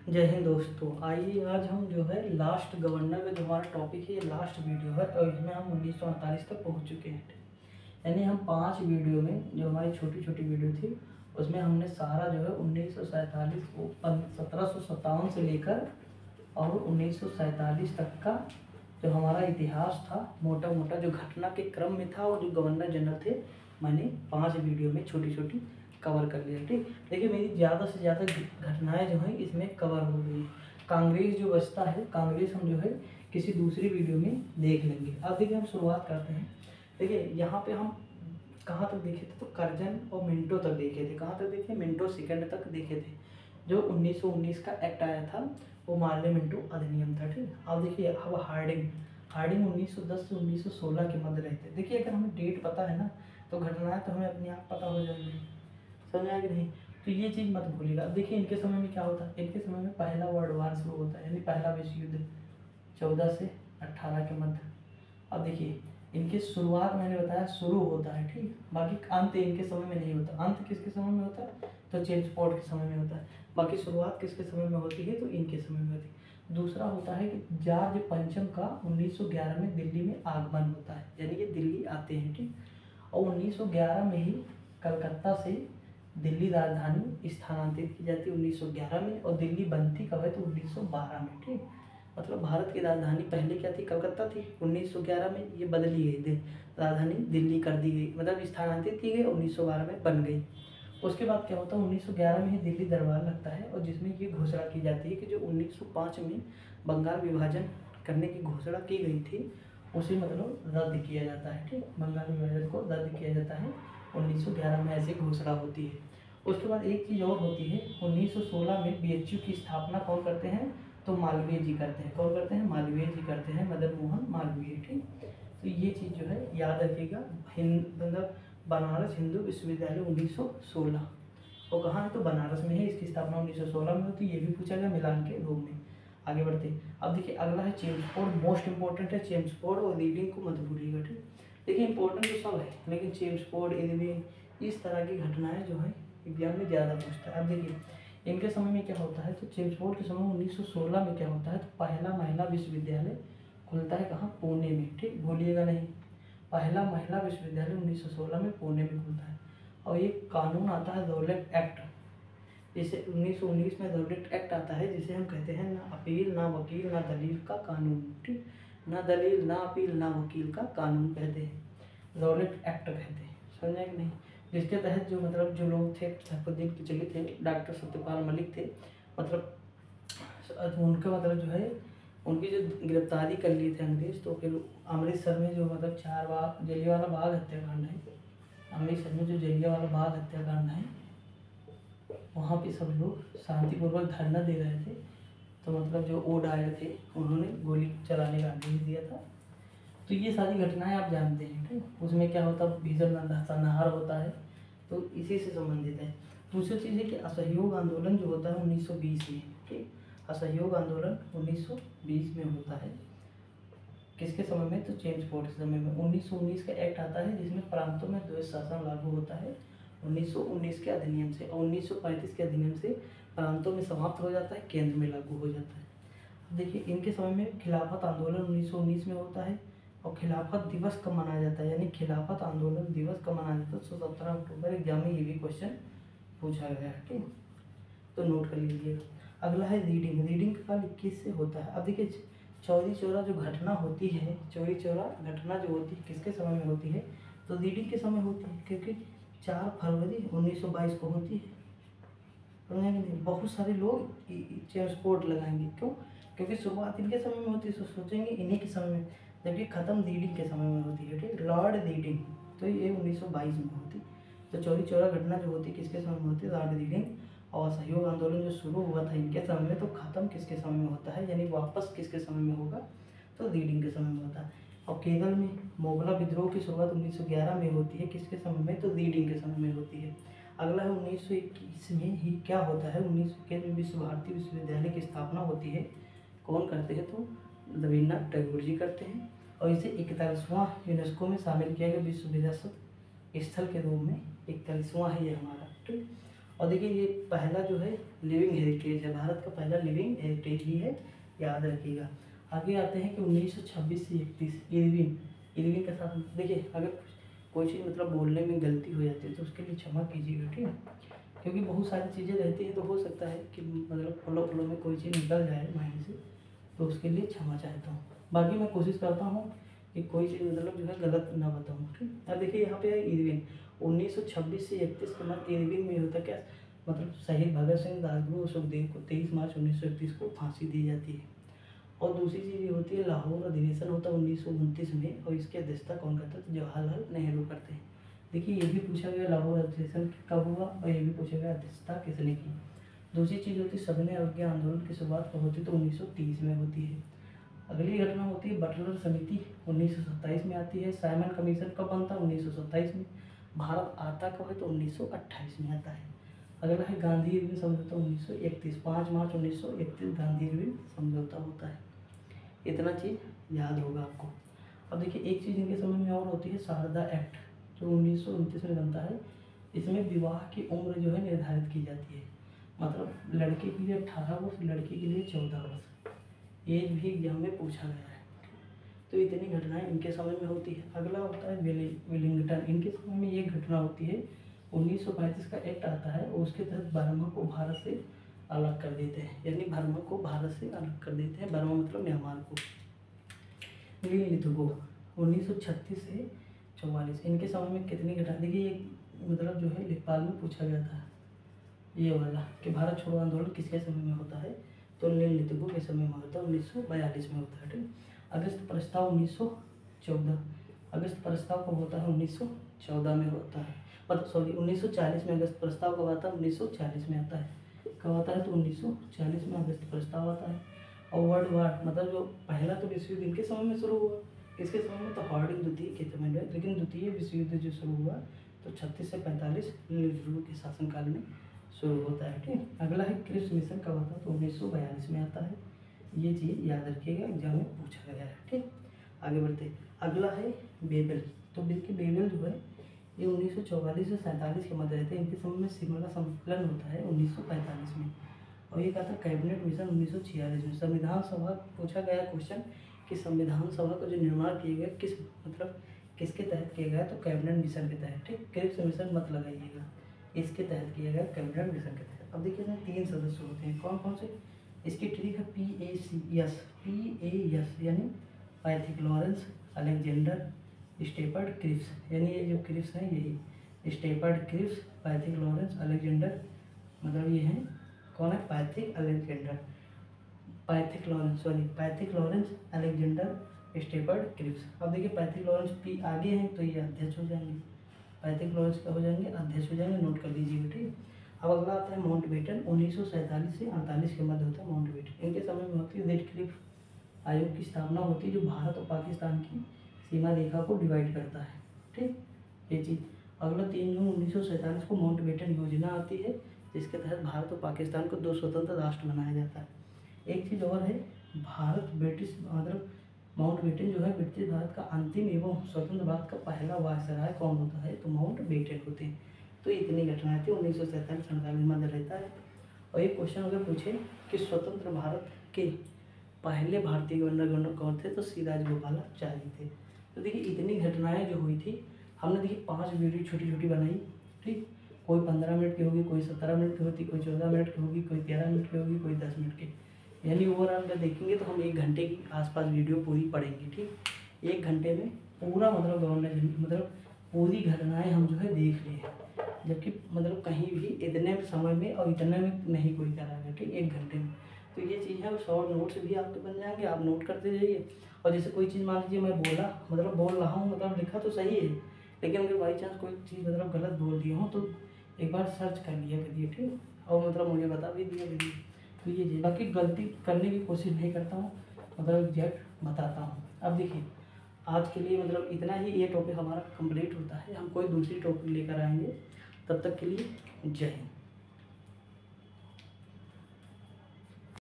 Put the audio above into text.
जय हिंद दोस्तों। आइए आज हम जो है लास्ट गवर्नर का जो हमारा टॉपिक है, ये लास्ट वीडियो है और इसमें हम 1948 तक पहुंच चुके हैं। यानी हम 5 वीडियो में जो हमारी छोटी छोटी वीडियो थी उसमें हमने सारा जो है 1947 को 1757 से लेकर और 1947 तक का जो हमारा इतिहास था, मोटा मोटा जो घटना के क्रम में था और जो गवर्नर जनरल थे, मैंने 5 वीडियो में छोटी छोटी कवर कर लिया। ठीक, देखिए मेरी ज़्यादा से ज़्यादा घटनाएं जो हैं इसमें कवर हो गई। कांग्रेस जो बचता है, कांग्रेस हम जो है किसी दूसरी वीडियो में देख लेंगे। अब देखिए हम शुरुआत करते हैं। देखिए यहाँ पे हम कहाँ तक देखे थे, तो करजन और मिंटो तक देखे थे। कहाँ तक देखे? मिंटो सेकंड तक देखे थे। जो 1919 का एक्ट आया था वो मार्ले मिंटो अधिनियम था। ठीक, अब देखिए अब हार्डिंग 1910 से 1916 के मध्य रहते। देखिए अगर हमें डेट पता है ना तो घटनाएं तो हमें अपने आप पता हो जाएंगी। समझ आया कि नहीं? तो ये चीज़ मत भूलिएगा। अब देखिए इनके समय में क्या होता है, इनके समय में पहला वर्ल्ड वार शुरू होता है, यानी पहला विश्व युद्ध 14 से 18 के मध्य। अब देखिए इनकी शुरुआत मैंने बताया शुरू होता है, ठीक, बाकी अंत इनके समय में नहीं होता। अंत किसके समय में होता है? तो जेम्स पॉट के समय में होता है। बाकी शुरुआत किसके समय में होती है? तो इनके समय में होती है। दूसरा होता है कि जॉर्ज पंचम का 1911 में दिल्ली में आगमन होता है, यानी कि दिल्ली आते हैं। ठीक, और 1911 में ही कलकत्ता से दिल्ली राजधानी स्थानांतरित की जाती है 1911 में, और दिल्ली बनती कब है? तो 1912 में। ठीक, मतलब भारत की राजधानी पहले क्या थी? कलकत्ता थी। 1911 में ये बदली गई, राजधानी दिल्ली कर दी गई, मतलब स्थानांतरित की गई, 1912 में बन गई। उसके बाद क्या होता है? 1911 में ही दिल्ली दरबार लगता है और जिसमें ये घोषणा की जाती है कि जो 1905 में बंगाल विभाजन करने की घोषणा की गई थी उसे मतलब रद्द किया जाता है। ठीक, बंगाल विभाजन को रद्द किया जाता है 1911 में, ऐसी घोषणा होती है। उसके बाद एक चीज़ और होती है, 1916 में बीएचयू की स्थापना कौन करते हैं? तो मालवीय जी करते हैं। कौन करते हैं? मालवीय जी करते हैं, मदन मोहन मालवीय। ठीक, तो ये चीज़ जो है याद रखिएगा। मतलब बनारस हिंदू विश्वविद्यालय 1916, और कहाँ है? तो बनारस में है। इसकी स्थापना 1916 में होती है। ये भी पूछा गया मिलान के रूप में। आगे बढ़ते हैं। अब देखिए अगला है चेम्सफोर्ड। मोस्ट इंपॉर्टेंट है चेम्सफोर्ड, और रीडिंग को मत भूलिएगा। ठीक, देखिए इंपॉर्टेंट तो सब है लेकिन चेम्सफोर्ड, इरविन, इस तरह की घटनाएं जो है एग्जाम में ज़्यादा पूछता है। अब देखिए इनके समय में क्या होता है, तो चेम्सफोर्ड के समय 1916 में क्या होता है, तो पहला महिला विश्वविद्यालय खुलता है। कहाँ? पुणे में। ठीक, भूलिएगा नहीं, पहला महिला विश्वविद्यालय 1916 में पुणे में खुलता है। और ये कानून आता है रॉलेट एक्ट, जैसे 1919 में रॉलेट एक्ट आता है, जिसे हम कहते हैं ना अपील ना वकील ना दलील का कानून। ठीक, ना दलील ना अपील ना वकील का कानून कहते हैं, रॉलेट एक्ट कहते हैं। समझे कि नहीं? जिसके तहत जो मतलब जो लोग थे, सैफुद्दीन किचली थे, डॉक्टर सत्यपाल मलिक थे, मतलब उनका मतलब जो है उनकी जो गिरफ्तारी कर लिए थे अंग्रेज, तो फिर अमृतसर में जो मतलब 4 बाग जलियांवाला बाग हत्याकांड है, अमृतसर में जो जलियांवाला बाग हत्याकांड है, वहाँ पे सब लोग शांतिपूर्वक धरना दे रहे थे, तो मतलब जो ओडायर थे उन्होंने गोली चलाने का आदेश दिया था। तो ये सारी घटनाएं आप जानते हैं। ठीक, उसमें क्या होता है? भीषण नरसंहार होता है, तो इसी से संबंधित है। दूसरी चीज़ है कि असहयोग आंदोलन जो होता है 1920 में। ठीक, असहयोग आंदोलन 1920 में होता है। किसके समय में? तो चेम्सफोर्ड के समय में। 1919 का एक्ट आता है जिसमें प्रांतों में द्वैध शासन लागू होता है 1919 के अधिनियम से, और 1935 के अधिनियम से प्रांतों में समाप्त हो जाता है, केंद्र में लागू हो जाता है। देखिए इनके समय में खिलाफत आंदोलन 1919 में होता है, और खिलाफत दिवस कब मनाया जाता है, यानी खिलाफत आंदोलन दिवस कब मनाया जाता है? 17 अक्टूबर। एग्जाम में ये भी क्वेश्चन पूछा गया है। ठीक, तो नोट कर लीजिएगा। अगला है रीडिंग। रीडिंग का काल 21 से होता है। अब देखिए चौरी चौरा जो घटना होती है, चौरी चौरा घटना जो होती है किसके समय में होती है? तो रीडिंग के समय होती है, क्योंकि 4 फरवरी 1922 को होती है। बहुत सारे लोग चेम्सफोर्ड लगाएंगे, क्यों? क्योंकि शुरुआत इनके समय में होती है, तो सोचेंगे इन्हीं के समय में, जबकि खत्म रीडिंग के समय में होती है। ठीक, लॉर्ड रीडिंग, तो ये 1922 में होती। तो चौरी चौरा घटना जो होती है किसके समय में होती है? Lord reading. और सहयोग आंदोलन जो शुरू हुआ था इनके समय में, तो खत्म किसके समय में होता है, यानी वापस किसके समय में होगा? तो रीडिंग के समय में होता है। और केरल में मोगला विद्रोह की शुरुआत 1911 में होती है, किसके समय में? तो रीडिंग के समय में होती है। अगला है 1921 में ही क्या होता है? 1921 में विश्व भारती विश्वविद्यालय की स्थापना होती है। कौन करते हैं? तो रविन्द्रनाथ टैगोर जी करते हैं, और इसे 41वां यूनेस्को में शामिल किया गया विश्व विरासत स्थल के रूप में। 41वां है ये हमारा। ठीक, और देखिए ये पहला जो है लिविंग हेरिटेज है, भारत का पहला लिविंग हेरिटेज ही है, याद रखिएगा। आगे आते हैं कि 1926 से 31 इरविन के साथ देखिए, अगर कोई चीज़ मतलब बोलने में गलती हो जाती है तो उसके लिए क्षमा कीजिएगा, ठीक है, क्योंकि बहुत सारी चीज़ें रहती हैं तो हो सकता है कि मतलब फ्लो में कोई चीज़ निकल जाए माइंड से, तो उसके लिए क्षमा चाहता हूँ। बाकी मैं कोशिश करता हूँ कि कोई चीज़ मतलब जो है गलत ना बताऊँ, ठीक। अब देखिए यहाँ पे है इरविन 1926 से 31 के बाद इरविन में होता क्या, मतलब शहीद भगत सिंह, राजगुरु और सुखदेव को 23 मार्च 1931 को फांसी दी जाती है। और दूसरी चीज़ ये होती है लाहौर अधिवेशन होता है 1929 में, और इसकी अध्यक्षता कौन करता है, तो जवाहरलाल नेहरू करते हैं। देखिए ये भी पूछा गया लाहौर अधिवेशन कब हुआ, और ये भी पूछा गया अध्यक्षता किसने की। दूसरी चीज़ होती है सविनय अवज्ञा आंदोलन की शुरुआत कब होती है, तो 1930 में होती है। अगली घटना होती है बटलर समिति 1927 में आती है। साइमन कमीशन कब बनता है, 1927 में। भारत आता कब है, तो 1928 में आता है। अगला है गांधी इरविन समझौता 1931, 5 मार्च 1931 गांधी इरविन समझौता होता है। इतना चीज़ याद होगा आपको। अब देखिए एक चीज़ इनके समय में और होती है शारदा एक्ट, जो 1929 में बनता है। इसमें विवाह की उम्र जो है निर्धारित की जाती है, मतलब लड़के के लिए 18 वर्ष, लड़की के लिए 14 वर्ष। एज भी एग्जाम में पूछा गया है। तो इतनी घटनाएं इनके समय में होती है। अगला होता है विलिंगटन, इनके समय में ये घटना होती है। 1935 का एक्ट आता है और उसके तहत बर्मा को भारत से अलग कर देते हैं, यानी बर्मा को भारत से अलग कर देते हैं। बर्मा मतलब म्यांमार को। लिथुगो 1936 से 44, इनके समय में कितनी घटना, देखिए ये मतलब जो है लेखपाल में पूछा गया था ये वाला कि भारत छोड़ो आंदोलन किसके समय में होता है, तो लिथुगो के समय में होता है, 1942 में होता है, ठीक। अगस्त प्रस्ताव 1914, अगस्त प्रस्ताव कब होता है, 1914 में होता है, मतलब सॉरी 1940 में अगस्त प्रस्ताव कब आता है, 1940 में आता है। कब आता है, तो 1940 में अगस्त प्रस्ताव आता है। और वर्ल्ड वार मतलब जो पहला तो विश्व युद्ध इनके समय में शुरू हुआ, इसके समय में तो हार्डिंग द्वितीय के समय में, लेकिन द्वितीय विश्व युद्ध जो शुरू हुआ तो 36 से 45 नेहरू के शासनकाल में शुरू होता है, ठीक। अगला है क्रिप्स मिशन कब आता है, तो 1942 में आता है। ये चीज़ याद रखिएगा, एग्जाम में पूछा गया है, ठीक। आगे बढ़ते, अगला है बेबल। तो देखिए बेबल जो है ये 1944 से 47 के मध्य रहते हैं। इनके समय में शिमला सम्मेलन होता है 1945 में। और ये कहता है कैबिनेट मिशन 1946 में। संविधान सभा पूछा गया क्वेश्चन कि संविधान सभा का जो निर्माण किया गया किस मतलब किसके तहत किया गया, तो कैबिनेट मिशन के तहत, ठीक। क्रिप्स मिशन मत लगाइएगा, इसके तहत किया गया, कैबिनेट मिशन के तहत। अब देखिए इसमें 3 सदस्य होते हैं, कौन कौन से, इसकी ट्रिक है PAS यानी Pethick Lawrence, Alexander, Stafford, Cripps, यानी ये जो क्रिप्स हैं यही Stafford, Cripps, Pethick Lawrence, Alexander, मतलब ये हैं कौन है, Pethick Alexander, Pethick Lawrence, Alexander, Stafford, Cripps. अब देखिए पैथिक लॉरेंस पी आगे हैं तो ये अध्यक्ष हो जाएंगे, पैथिक लॉरेंस क्या हो जाएंगे, अध्यक्ष हो जाएंगे, नोट कर लीजिएगा, ठीक। अब अगला आता है माउंटबेटन 1947 से 48 के मध्य होता है माउंटबेटन। इनके समय में होती है रेडक्लिफ आयोग की स्थापना होती है, जो भारत और पाकिस्तान की सीमा रेखा को डिवाइड करता है, ठीक, ये चीज़। अगला 3 जून 1947 को माउंटबेटन योजना आती है, जिसके तहत भारत और पाकिस्तान को 2 स्वतंत्र राष्ट्र बनाया जाता है। एक चीज़ और है, भारत ब्रिटिश मतलब माउंटबेटन जो है ब्रिटिश भारत का अंतिम एवं स्वतंत्र भारत का पहला वायसराय कौन होता है, तो माउंटबेटन होते हैं। तो इतनी घटनाएं थी 1947-48 में रहता है। और एक क्वेश्चन अगर पूछे कि स्वतंत्र भारत के पहले भारतीय गवर्नर कौन थे, तो सी राजगोपालाचारी थे। तो देखिए इतनी घटनाएं जो हुई थी, हमने देखिए 5 वीडियो छोटी छोटी बनाई, ठीक। कोई 15 मिनट की होगी, कोई 17 मिनट की होती, कोई 14 मिनट की होगी, कोई 13 मिनट की होगी, कोई 10 मिनट की, यानी ओवरऑल अगर देखेंगे तो हम 1 घंटे की आसपास वीडियो पूरी पढ़ेंगे, ठीक। 1 घंटे में पूरा मतलब गवर्नर मतलब पूरी घटनाएं हम जो है देख लिए, जबकि मतलब कहीं भी इतने समय में और इतने में नहीं कोई कराएगा, ठीक, 1 घंटे में। तो ये चीज़ है, शॉर्ट नोट्स भी आपके बन जाएंगे, आप नोट करते जाइए। और जैसे कोई चीज़ मान लीजिए मैं बोल रहा हूँ मतलब लिखा तो सही है, लेकिन अगर बाई चांस कोई चीज़ मतलब गलत बोल दिया हूँ तो एक बार सर्च कर लिया करिए, ठीक, और मतलब मुझे बता भी दिया करिए। तो ये चीज़, बाकी गलती करने की कोशिश नहीं करता हूँ, मतलब एग्जैक्ट बताता हूँ। अब देखिए आज के लिए मतलब इतना ही, ये टॉपिक हमारा कंप्लीट होता है, हम कोई दूसरी टॉपिक लेकर आएंगे, तब तक के लिए जय हिंद।